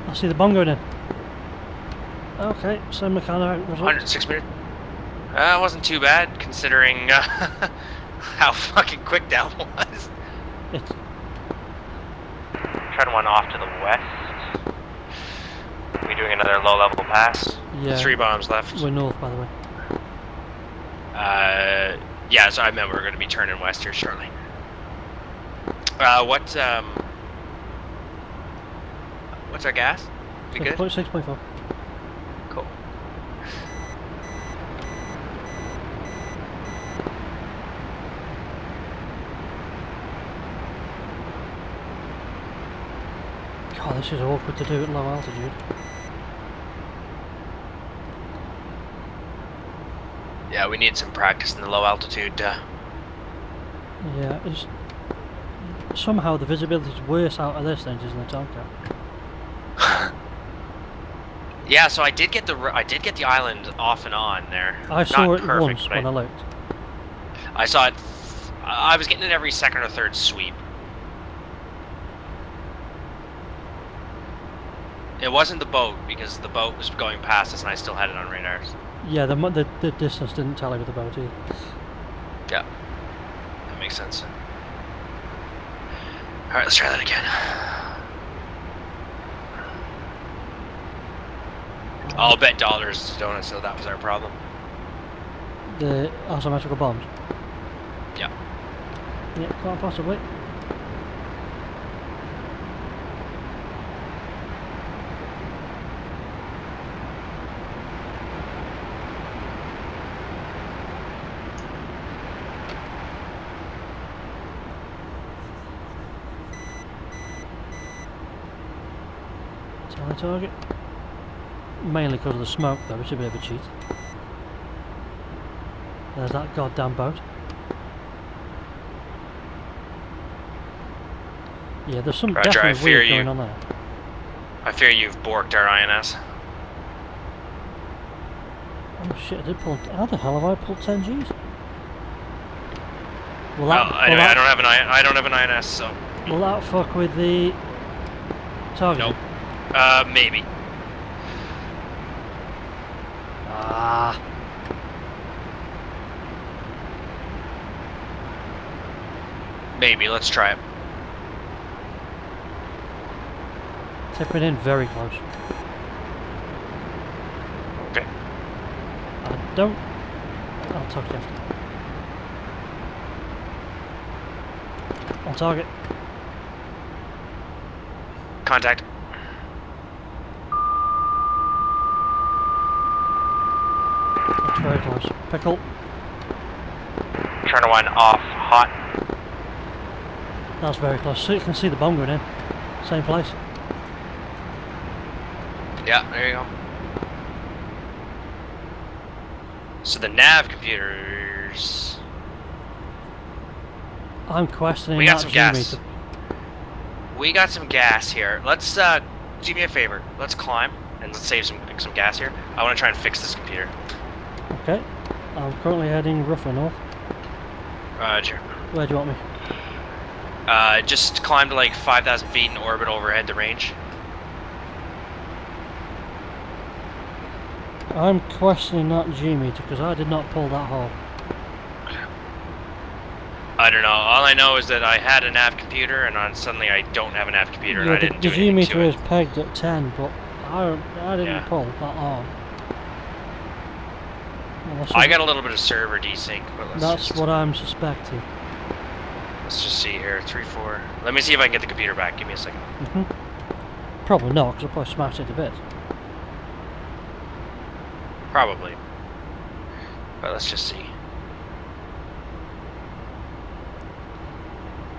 I see the bomb going in. Okay, so mechanic results. 106 meters. It wasn't too bad considering how fucking quick that was. It's Turn one off to the west. Are we doing another low level pass? yeah. 3 bombs left. We're north, by the way. Yeah, so I meant we're going to be turning west here shortly. What's our gas? We good? 6.4. Cool. God, this is awkward to do at low altitude. Yeah, we need some practice in the low altitude. Yeah, it's somehow the visibility is worse out of this than it is in the Tomcat. Yeah, so I did get the island off and on there. I saw Not it perfect, once but when I looked. I saw it. I was getting it every second or third sweep. It wasn't the boat because the boat was going past us and I still had it on radars. Yeah, the distance didn't tally with the boat either. Yeah, that makes sense. All right, let's try that again. I'll bet dollars to donuts, so that was our problem. The asymmetrical bombs? Yeah. Yeah, quite possibly. my target. Mainly because of the smoke though, it's a bit of a cheat. There's that goddamn boat. Yeah, there's some Roger, definitely weird going on there. I fear you've borked our INS. Oh shit, I did pull... How the hell have I pulled 10 Gs? Anyway, I don't have an INS, so... Will that fuck with the target? Nope. Maybe. Ah. Maybe, let's try it. Tipping in very close. Okay. I don't... I'll talk to you after. On target. Contact. That's very close. Pickle. Trying to wind off, hot. That's very close. So you can see the bomb going in. Same place. Yeah, there you go. So the nav computers... I'm questioning We got that some gas. G-meter. We got some gas here. Let's, do me a favor. Let's climb, and let's save some gas here. I want to try and fix this computer. Okay. I'm currently heading roughly north. Roger. Where do you want me? Just climb to like 5,000 feet and orbit overhead the range. I'm questioning that G-meter because I did not pull that hole. I don't know. All I know is that I had a nav computer, and suddenly I don't have a nav computer, and I didn't do the anything G-meter to is it. pegged at 10, but I didn't pull that hard. Well, I got a little bit of server desync, but that's what I'm suspecting. Let's just see here. 3, 4. Let me see if I can get the computer back. Give me a second. Probably not, because I'll probably smash it to bits. Probably. But let's just see.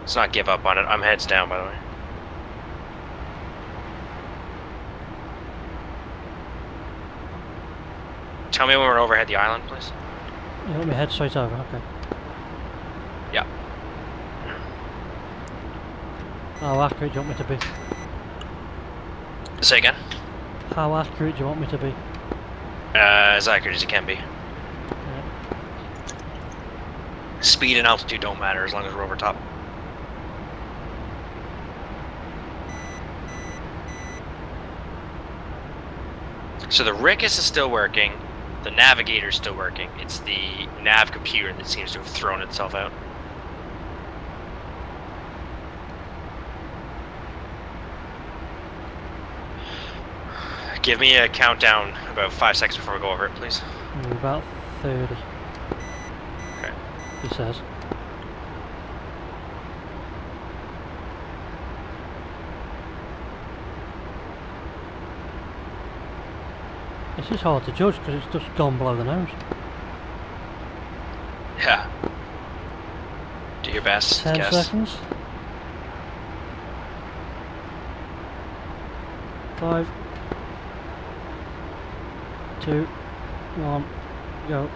Let's not give up on it. I'm heads down, by the way. Tell me when we're overhead the island, please. You want me head straight over? Okay. Yeah. How accurate do you want me to be? Say again? How accurate do you want me to be? As accurate as you can be. Yeah. Speed and altitude don't matter as long as we're over top. So the Rickus is still working, the navigator is still working. It's the nav computer that seems to have thrown itself out. Give me a countdown about 5 seconds before we go over it, please. About 30. Okay. He says. This is hard to judge because it's just gone below the nose. Yeah. Do your best. 10 guess. seconds. 5, 2, 1, go.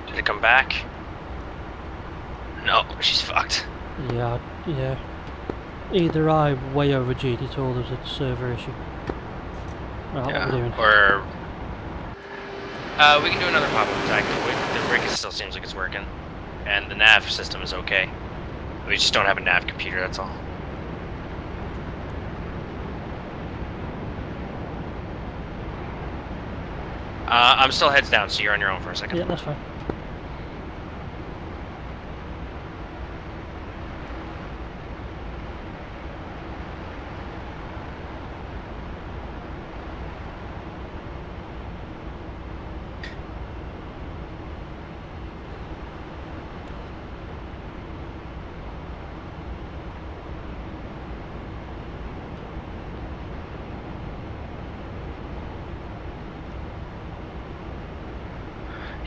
Did it come back? No, she's fucked. Yeah. Either I way over G'd it or there's a server issue. Right, what are we doing? Or we can do another pop-up attack. The rig still seems like it's working, and the nav system is okay. We just don't have a nav computer. That's all. I'm still heads down, so you're on your own for a second. Yeah, that's fine.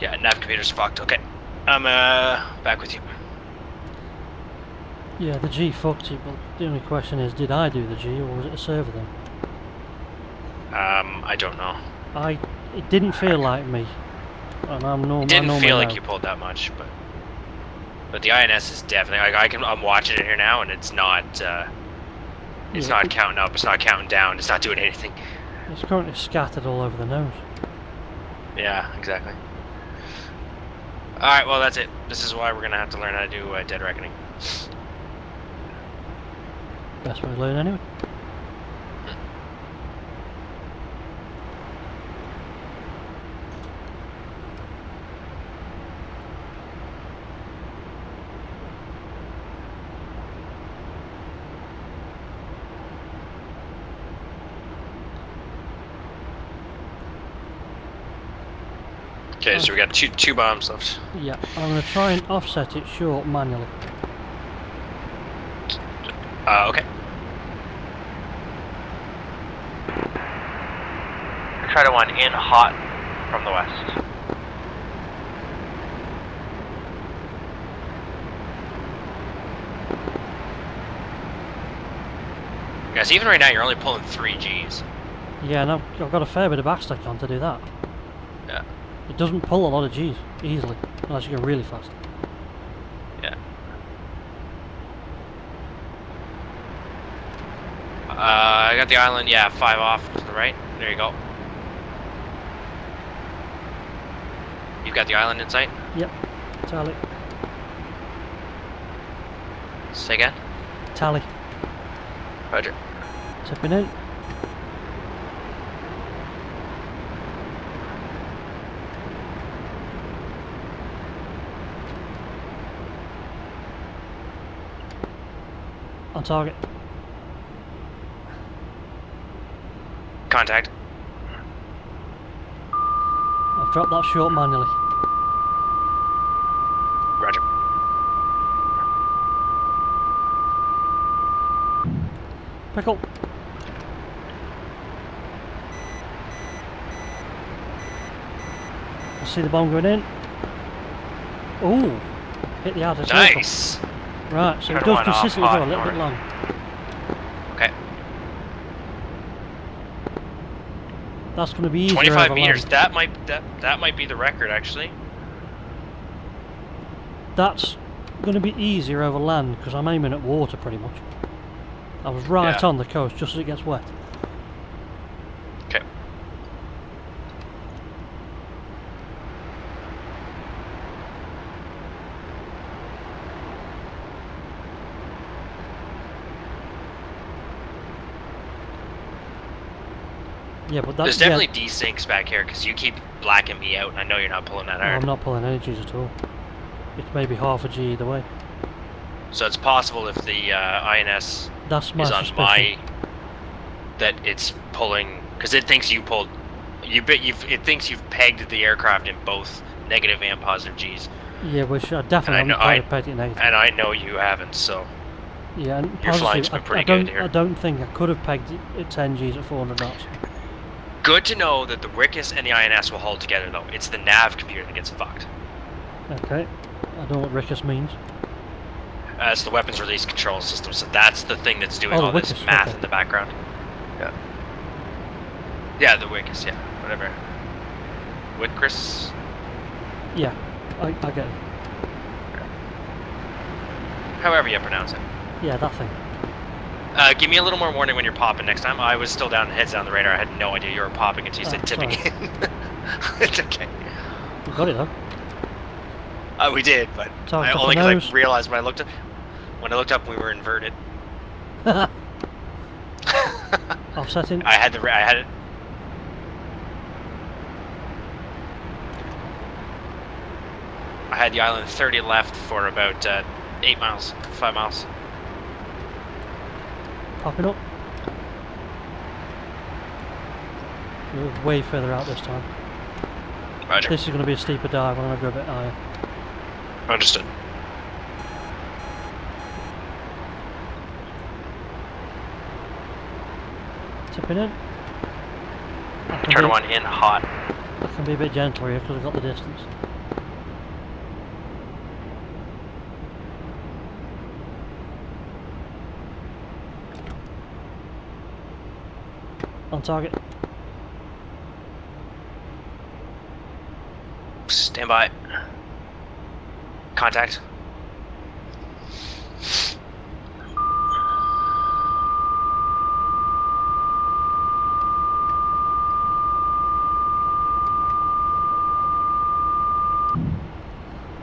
Yeah, nav computer's fucked. Okay, I'm back with you. Yeah, the G fucked it, but the only question is, did I do the G or was it a server then? I don't know. It didn't feel like me, and It didn't feel like you pulled that much, but the INS is definitely. I'm watching it here now, and it's not. It's not counting up. It's not counting down. It's not doing anything. It's currently scattered all over the nose. Yeah, exactly. Alright, well that's it. This is why we're gonna have to learn how to do Dead Reckoning. Best way to learn anyway. Okay, so we got two bombs left. Yeah, I'm going to try and offset it short manually. Okay. Try to one in hot from the west. Guys, even right now you're only pulling 3 Gs. Yeah, and I've got a fair bit of backstick on to do that. Yeah. It doesn't pull a lot of Gs easily, unless you go really fast. Yeah. I got the island, yeah, 5 off to the right. There you go. You've got the island in sight? Yep. Tally. Say again? Tally. Roger. Tipping in. On target. Contact. I've dropped that short manually. Roger. Pickle. I see the bomb going in. Ooh, hit the outer circle. Nice. Right, so it Turn does one off, consistently hot go a little bit north. long. Okay. That's going to be easier 25 over meters. land. That might be the record actually. That's going to be easier over land because I'm aiming at water pretty much. I was right Yeah. on the coast just as it gets wet. Okay. Yeah, but that, There's definitely desyncs back here because you keep blacking me out, and I know you're not pulling that no, hard. I'm not pulling any Gs at all. It's maybe half a G either way. So it's possible if the INS That's my is on suspicion. my that it's pulling because it thinks you pulled. It thinks you've pegged the aircraft in both negative and positive Gs, Yeah, which I definitely haven't pegged it negative. and I know you haven't. So Yeah, and Your flying's positive, been pretty I don't, good here. I don't think I could have pegged it at 10 Gs at 400 knots. good to know that the Rickus and the INS will hold together though. It's the nav computer that gets fucked. Okay, I don't know what Rickus means. It's the weapons release control system. So that's the thing that's doing Oh, all the this Wickus, math okay. in the background. Yeah. Yeah, the Wickus. Yeah, whatever. Wickus. Yeah, I get it. However you pronounce it. Yeah, that thing. Give me a little more warning when you're popping next time. I was still down, heads down the radar. I had no idea you were popping until you said tipping sorry. in. It's okay. We got it though. We did, but Target off only the because nose. I realized when I looked up. When I looked up, we were inverted. Offsetting. I had it. I had the island 30 left for about 8 miles, 5 miles. Popping up. We're way further out this time. Roger. This is going to be a steeper dive. I'm going to go a bit higher. Understood. Tipping in. Turn one in hot. I can be a bit gentler here because I've got the distance. On target. Stand by. Contact.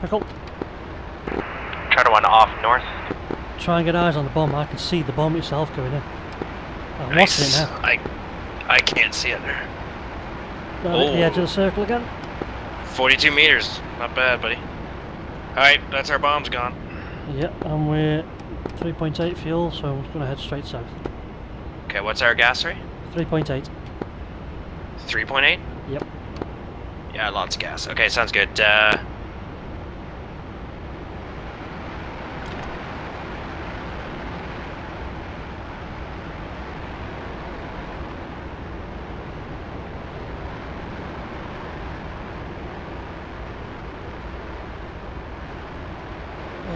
Pickle. Try to 1 off north. Try and get eyes on the bomb. I can see the bomb itself going in. I'm watching it now. I can't see it there. Down at the edge of the circle again. 42 meters. Not bad, buddy. Alright, that's our bombs gone. Yeah, and we're 3.8 fuel, so I'm just going to head straight south. Okay, what's our gas rate? 3.8. 3.8? Yep. Yeah, lots of gas. Okay, sounds good.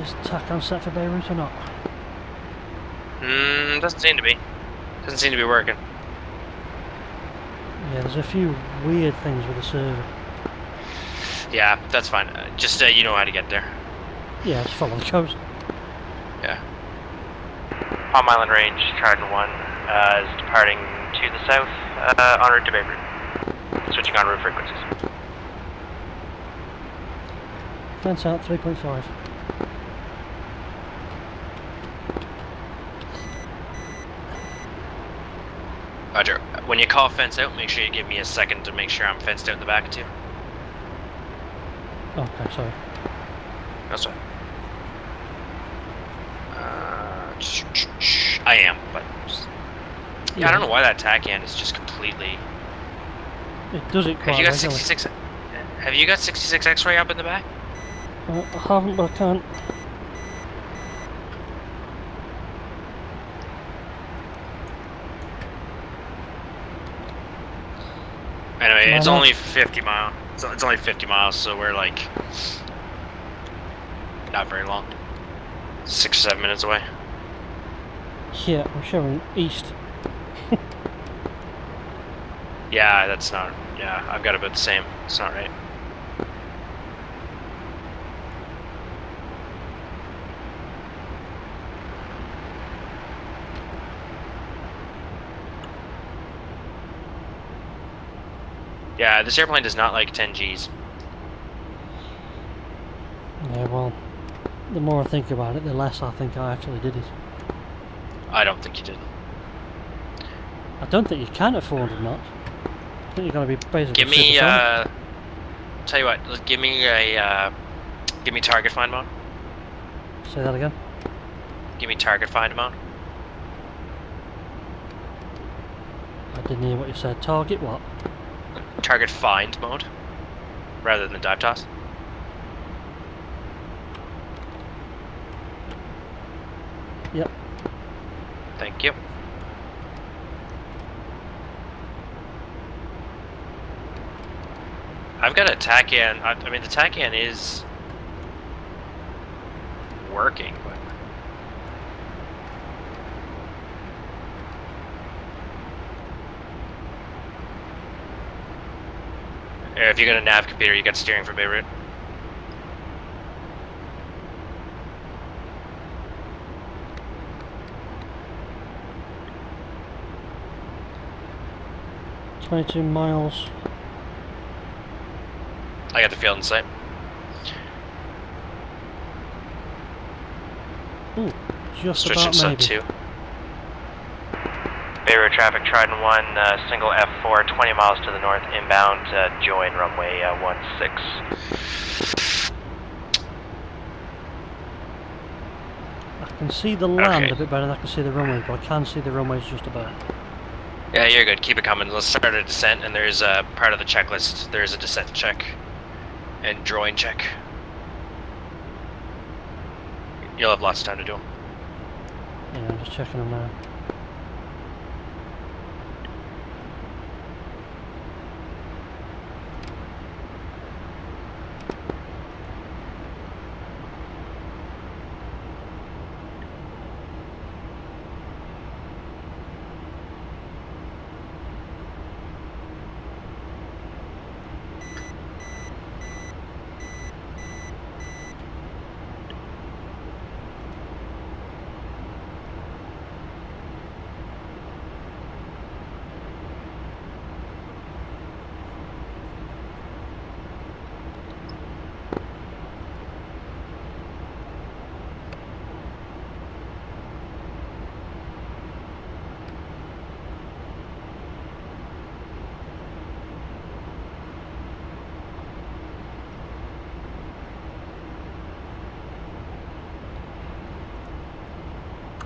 Is TACAN set for Beirut or not? Doesn't seem to be. Doesn't seem to be working. Yeah, there's a few weird things with the server. Yeah, that's fine. Just, you know how to get there. Yeah, just follow the coast. Yeah. Palm Island Range, Trident 1 is departing to the south, en route to Beirut. Switching en route frequencies. Fence out 3.5. Roger. When you call fence out, make sure you give me a second to make sure I'm fenced out in the back too. Okay, sorry. That's right. I am, but yeah, I don't know why that TACAN is just completely. It does it quite Have you got regularly. 66? Have you got 66 X-ray up in the back? I haven't, but I can't. Anyway, Why it's not? only 50 miles. It's only 50 miles, so we're like not very long. 6 or 7 minutes away. Yeah, I'm showing east. Yeah, that's not. Yeah, I've got about the same. It's not right. Yeah, this airplane does not like 10 Gs. Yeah, well, the more I think about it, the less I think I actually did it. I don't think you did. I don't think you can at 400 knots. I think you're going to be basically Give me, supersonic. tell you what, give me target find mode. Say that again. Give me target find mode. I didn't hear what you said. Target what? Target find mode, rather than dive toss. Yep. Thank you. I've got a TACAN. I mean, the TACAN is working, but if you got a nav computer, you got steering for Beirut. $22 miles. I got the field in sight. Ooh, just Switching about sub maybe. 2. Beirut traffic, Trident 1, single F4, 20 miles to the north, inbound, join runway 16. I can see the land Okay. a bit better than I can see the runways, but I can see the runways just about. Yeah, you're good. Keep it coming. Let's start a descent, and there's a part of the checklist. There's a descent check and droid check. You'll have lots of time to do them. Yeah, I'm just checking them now.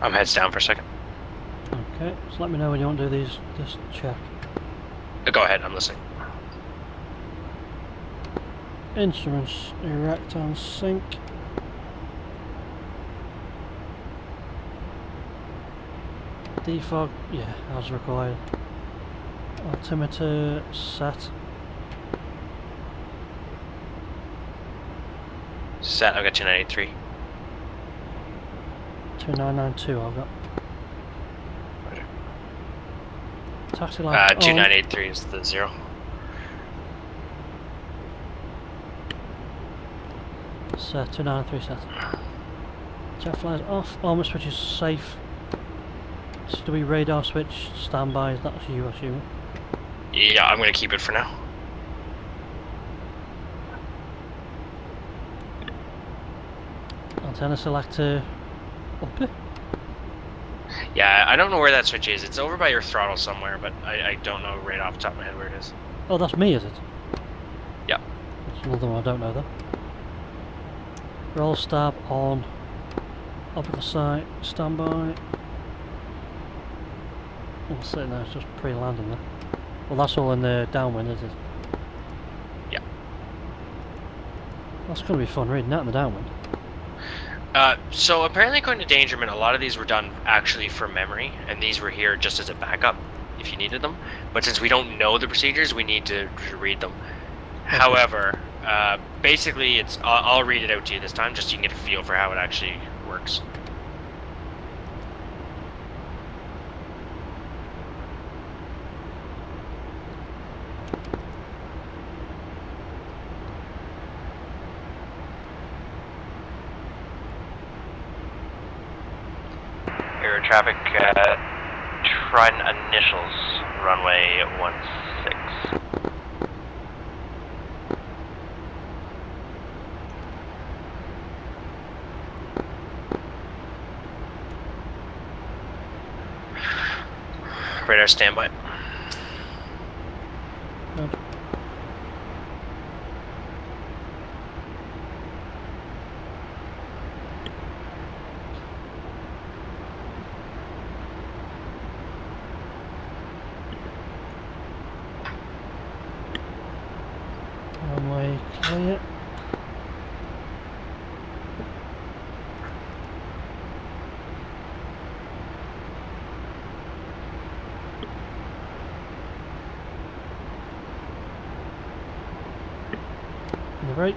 I'm heads down for a second. Okay, so let me know when you want to do this check. Go ahead, I'm listening. Instruments erect and sync. Defog, yeah, as required. Altimeter set. Set, I've got 2983. 2992 I've got. Taxi light. 2983 is the 0. Set 2993 set. Jet flares off. Armor switch is safe. SW radar switch standby. That's you, I assume. Yeah, I'm gonna keep it for now. Antenna selector up it. Yeah, I don't know where that switch is. It's over by your throttle somewhere, but I don't know right off the top of my head where it is. Oh, that's me, is it? Yeah. That's another one I don't know, though. Roll stab on. Optical sight, standby. Oh, sitting there, it's just pre-landing there. Well, that's all in the downwind, is it? Yeah. That's going to be fun reading that in the downwind. So apparently according to Dangerman, a lot of these were done actually for memory, and these were here just as a backup if you needed them. But since we don't know the procedures, we need to read them. Okay. However, basically I'll read it out to you this time, just so you can get a feel for how it actually works. Traffic, Trident initials, runway 16. Radar standby. Good. Runway clear. And the brake.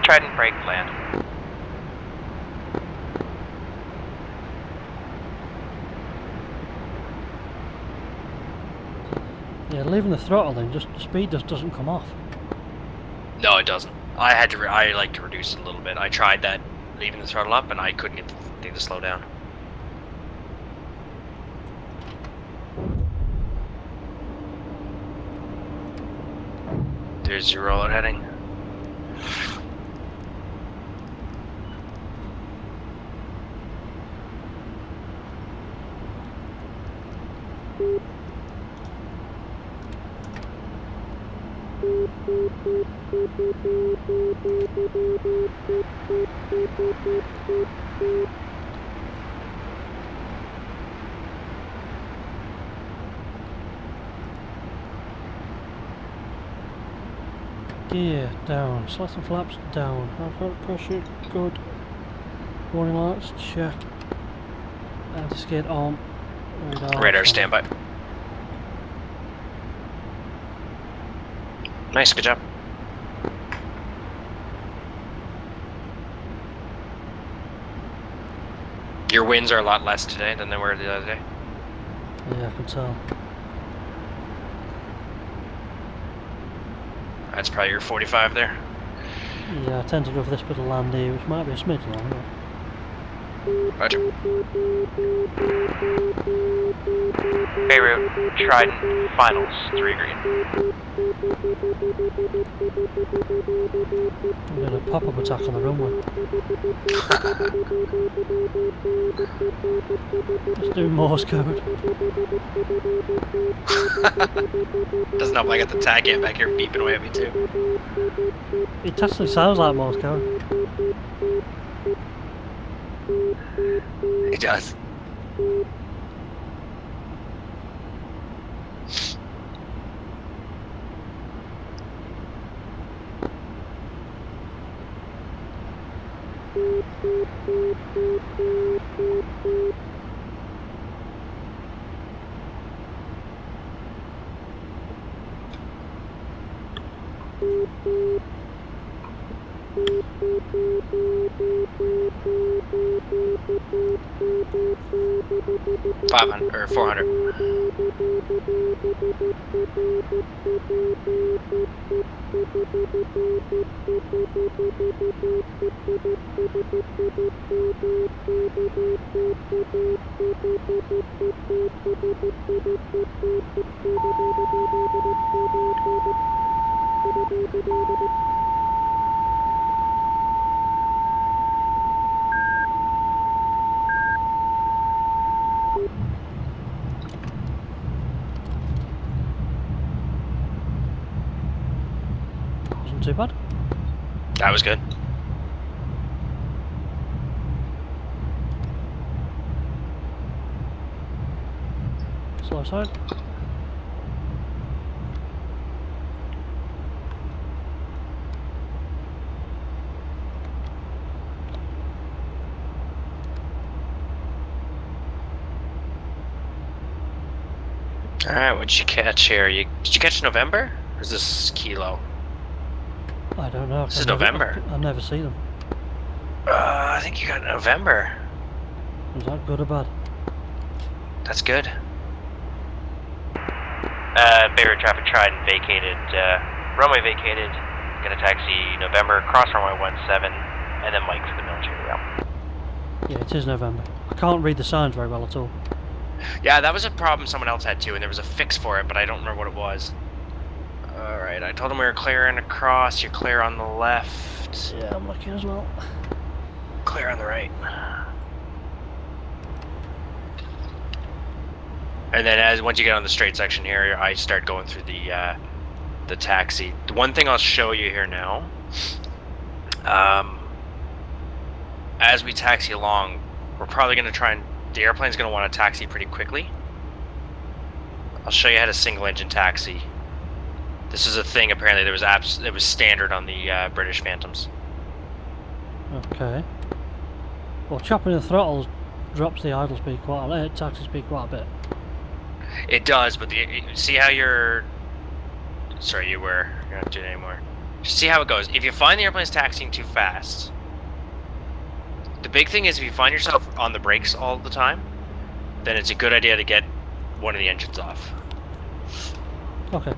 Trident brake land. Yeah, leaving the throttle in, just the speed just doesn't come off. No, it doesn't. I like to reduce it a little bit. I tried that, leaving the throttle up, and I couldn't get the thing to slow down. There's your rollout heading. Gear down, slats and flaps down, hard pressure good, warning lights check, anti-skid on, Radar standby. Nice, good job. Your winds are a lot less today than they were the other day. Yeah, I can tell. That's probably your 45 there. Yeah, I tend to go for this bit of land here, which might be a smidge long. Roger. Beirut, Trident, finals, 3 green. I'm doing a pop-up attack on the runway. Just doing Morse code. Doesn't help I got the tag in back here beeping away at me too. It actually sounds like Morse code. does. $500 or $400. Wasn't too bad. That was good. Slow side. Alright, what'd you catch here? Did you catch November? Or is this Kilo? I don't know. This is November. I never see them. I think you got November. Was that good or bad? That's good. Barrier traffic tried and vacated, runway vacated, gonna taxi November, cross runway 17, and then Mike for the military route. Yeah, it is November. I can't read the signs very well at all. Yeah, that was a problem someone else had too, and there was a fix for it, but I don't remember what it was. Alright, I told him we were clearing across, you're clear on the left. Yeah, I'm looking as well. Clear on the right. And then once you get on the straight section here, I start going through the taxi. The one thing I'll show you here now, as we taxi along, we're probably going to the airplane's going to want to taxi pretty quickly. I'll show you how to single engine taxi. This is a thing apparently that was standard on the British Phantoms. Okay. Well, chopping the throttle drops the idle speed taxi speed quite a bit. It does, but see how you're not doing it anymore. Just see how it goes. If you find the airplane's taxiing too fast, the big thing is if you find yourself on the brakes all the time, then it's a good idea to get one of the engines off. Okay.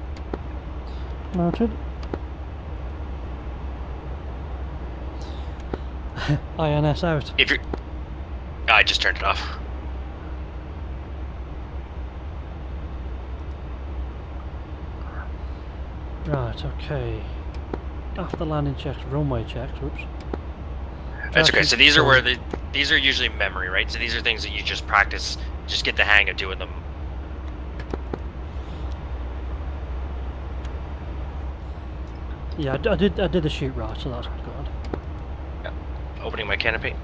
Noted. INS out. If you're... I just turned it off. Right, okay. After landing checks, runway checks, whoops. That's okay, so these are these are usually memory, right? So these are things that you just practice, just get the hang of doing them. Yeah, I did the shoot right, so that's good. Yep. Opening my canopy.